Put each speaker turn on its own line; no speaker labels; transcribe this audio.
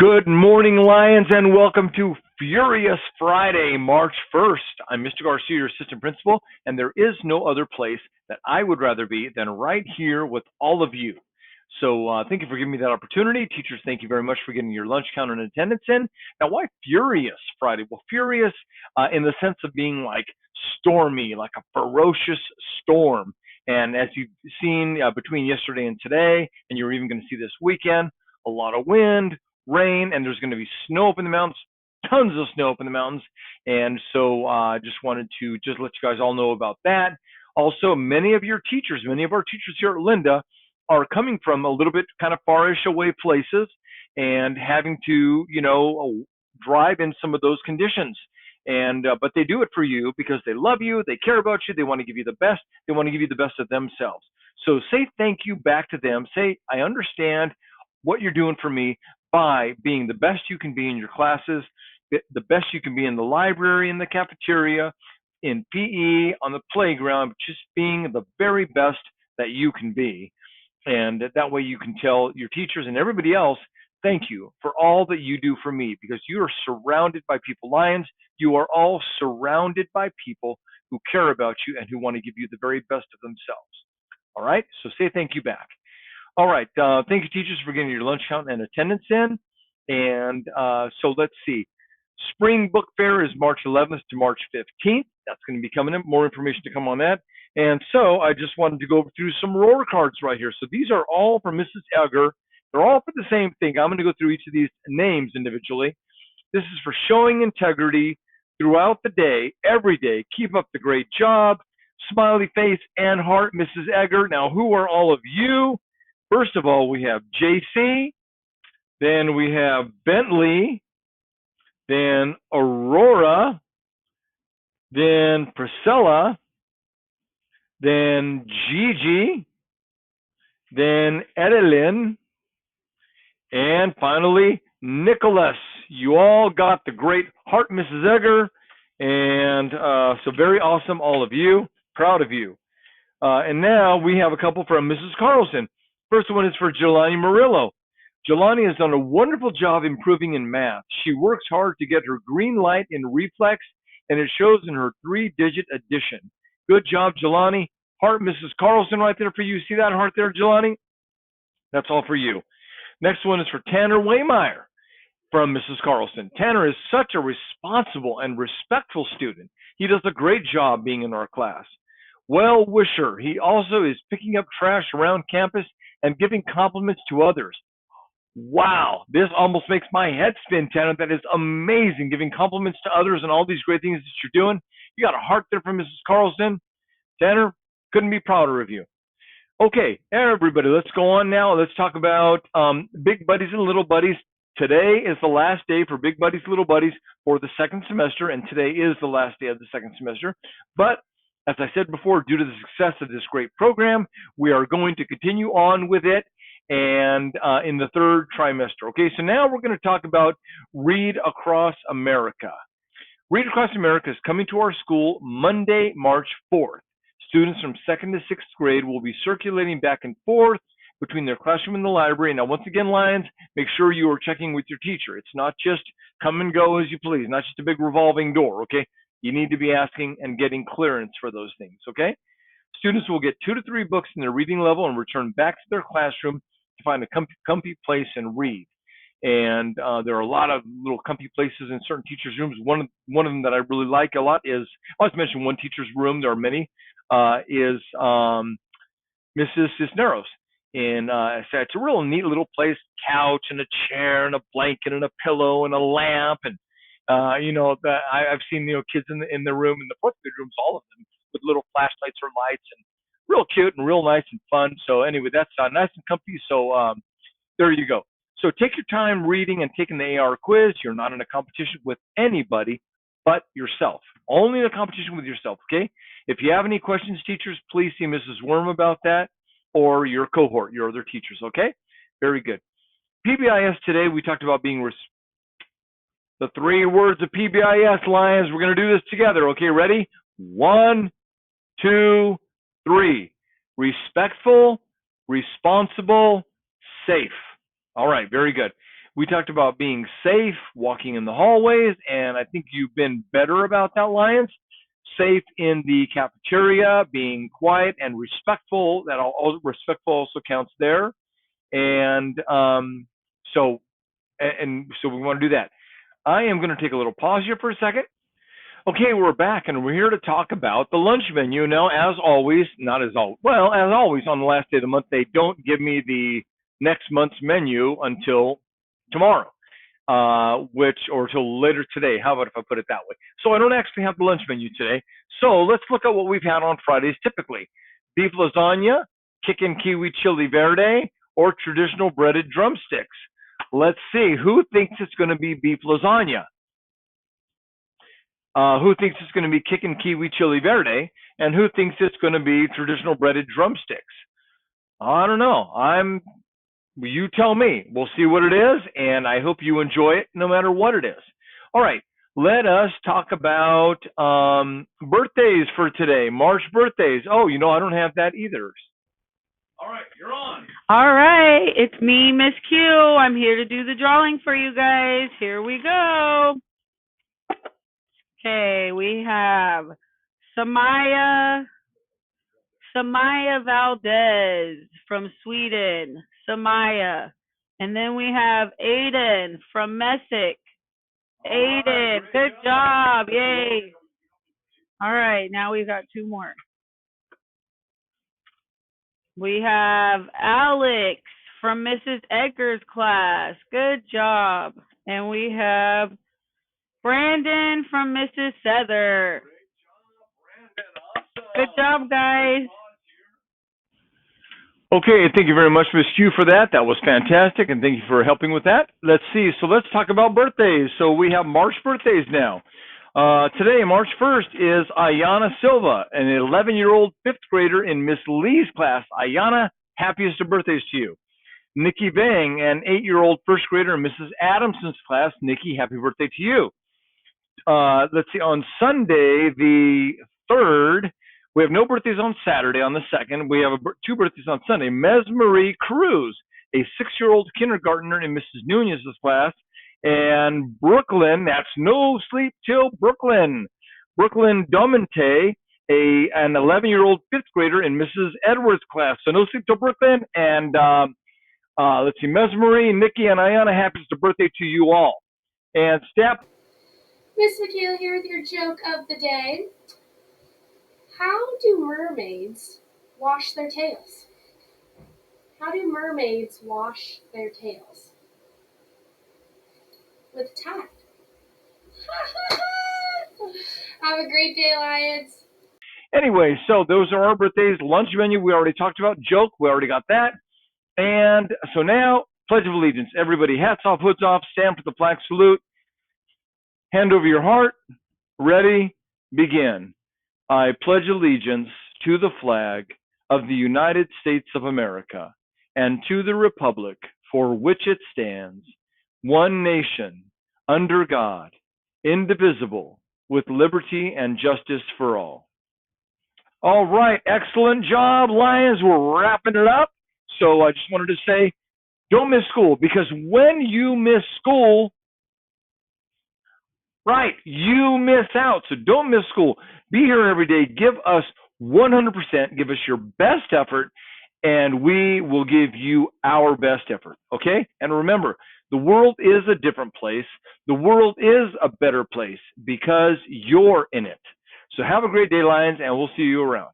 Good morning, Lions, and welcome to Furious Friday, March 1st. I'm Mr. Garcia, your assistant principal, and there is no other place that I would rather be than right here with all of you. So thank you for giving me that opportunity. Teachers, thank you very much for getting your lunch count and attendance in. Now, why Furious Friday? Well, furious in the sense of being like stormy, like a ferocious storm. And as you've seen between yesterday and today, and you're even going to see this weekend, a lot of wind, rain, and there's going to be snow up in the mountains, tons of snow up in the mountains. And so I just wanted to just let you guys all know about that. Also, many of your teachers, many of our teachers here at Linda are coming from a little bit kind of farish away places and having to, drive in some of those conditions. And but they do it for you because they love you, they care about you, they want to give you the best, they want to give you the best of themselves. So say thank you back to them. Say, I understand what you're doing for me by being the best you can be in your classes, the best you can be in the library, in the cafeteria, in PE, on the playground, just being the very best that you can be. And that way you can tell your teachers and everybody else, thank you for all that you do for me, because you are surrounded by people. Lions, you are all surrounded by people who care about you and who want to give you the very best of themselves. All right, so say thank you back. All right. Thank you, teachers, for getting your lunch count and attendance in. And so let's see. Spring Book Fair is March 11th to March 15th. That's going to be coming in. More information to come on that. And so I just wanted to go through some roar cards right here. So these are all for Mrs. Egger. They're all for the same thing. I'm going to go through each of these names individually. This is for showing integrity throughout the day, every day. Keep up the great job. Smiley face and heart, Mrs. Egger. Now, who are all of you? First of all, we have JC, then we have Bentley, then Aurora, then Priscilla, then Gigi, then Edelyn, and finally Nicholas. You all got the great heart, Mrs. Egger, and so very awesome, all of you. Proud of you. And now we have a couple from Mrs. Carlson. First one is for Jelani Murillo. Jelani has done a wonderful job improving in math. She works hard to get her green light in reflex, and it shows in her 3-digit addition. Good job, Jelani. Heart, Mrs. Carlson, right there for you. See that heart there, Jelani? That's all for you. Next one is for Tanner Waymeyer from Mrs. Carlson. Tanner is such a responsible and respectful student. He does a great job being in our class. Well wisher. He also is picking up trash around campus and giving compliments to others. Wow, this almost makes my head spin, Tanner. That is amazing, giving compliments to others and all these great things that you're doing. You got a heart there from Mrs. Carlson. Tanner, couldn't be prouder of you. Okay, everybody, let's go on now. Let's talk about Big Buddies and Little Buddies. Today is the last day for Big Buddies, Little Buddies for the second semester, and today is the last day of the second semester. But as I said before, due to the success of this great program, we are going to continue on with it and in the third trimester. Okay, so now we're going to talk about Read Across America. Read Across America is coming to our school Monday, March 4th. Students from 2nd to 6th grade will be circulating back and forth between their classroom and the library. Now, once again, Lions, make sure you are checking with your teacher. It's not just come and go as you please, not just a big revolving door, okay? You need to be asking and getting clearance for those things, okay? Students will get 2 to 3 books in their reading level and return back to their classroom to find a comfy place and read. And there are a lot of little comfy places in certain teachers' rooms. One of them that I really like a lot is, I always mention one teacher's room, there are many, is Mrs. Cisneros. And it's a real neat little place, couch and a chair and a blanket and a pillow and a lamp. And, I've seen, kids in the room, in the 4th grade rooms, all of them, with little flashlights or lights, and real cute and real nice and fun. So anyway, that's nice and comfy. So there you go. So take your time reading and taking the AR quiz. You're not in a competition with anybody but yourself. Only in a competition with yourself, okay? If you have any questions, teachers, please see Mrs. Worm about that, or your cohort, your other teachers, okay? Very good. PBIS today, we talked about being the 3 words of PBIS, Lions. We're going to do this together, okay? Ready? 1, 2, 3. Respectful, responsible, safe. All right, very good. We talked about being safe, walking in the hallways, and I think you've been better about that, Lions. Safe in the cafeteria, being quiet and respectful. Respectful also counts there. And so so we want to do that. I am going to take a little pause here for a second. Okay, we're back, and we're here to talk about the lunch menu. Now, as always, not as always, well, as always, on the last day of the month, they don't give me the next month's menu until tomorrow, or till later today. How about if I put it that way? So I don't actually have the lunch menu today. So let's look at what we've had on Fridays typically. Beef lasagna, chicken kiwi chili verde, or traditional breaded drumsticks. Let's see, who thinks it's going to be beef lasagna? Who thinks it's going to be chicken kiwi chili verde? And who thinks it's going to be traditional breaded drumsticks? I don't know. You tell me. We'll see what it is, and I hope you enjoy it no matter what it is. All right, let us talk about birthdays for today. March birthdays. Oh, I don't have that either. All right, you're on.
All right, it's me, Miss Q. I'm here to do the drawing for you guys. Here we go. Okay, we have Samaya Valdez from Sweden. Samaya. And then we have Aiden from Messick. Aiden, good job. Yay. All right, now we've got two more. We have Alex from Mrs. Edgar's class. Good job. And we have Brandon from Mrs. Sether. Good job, guys.
Okay, thank you very much, Miss Q, for that. That was fantastic, and thank you for helping with that. Let's see. So let's talk about birthdays. So we have March birthdays now. Today, March 1st, is Ayana Silva, an 11-year-old fifth grader in Miss Lee's class. Ayana, happiest of birthdays to you. Nikki Vang, an 8-year-old first grader in Mrs. Adamson's class. Nikki, happy birthday to you. Let's see, on Sunday, the 3rd, we have no birthdays on Saturday, on the 2nd. We have two birthdays on Sunday. Mesmarie Cruz, a 6-year-old kindergartner in Mrs. Nunez's class. And Brooklyn, that's no sleep till Brooklyn. Brooklyn Domente, an 11-year-old fifth grader in Mrs. Edwards' class. So no sleep till Brooklyn. And let's see, Mesmarie, Nikki, and Ayana, happy birthday to you all. And Step.
Miss McKeel here with your joke of the day. How do mermaids wash their tails? How do mermaids wash their tails? With tide. Have a great day, Lions.
Anyway, so those are our birthdays. Lunch menu, we already talked about. Joke, we already got that. And so now, Pledge of Allegiance. Everybody, hats off, hoods off, stand for the flag salute. Hand over your heart. Ready, begin. I pledge allegiance to the flag of the United States of America and to the republic for which it stands, one nation, under God, indivisible, with liberty and justice for all. All right, excellent job, Lions. We're wrapping it up. So I just wanted to say, don't miss school, because when you miss school, right, you miss out. So don't miss school. Be here every day. Give us 100%. Give us your best effort, and we will give you our best effort. Okay? And remember, the world is a different place. The world is a better place because you're in it. So have a great day, Lions, and we'll see you around.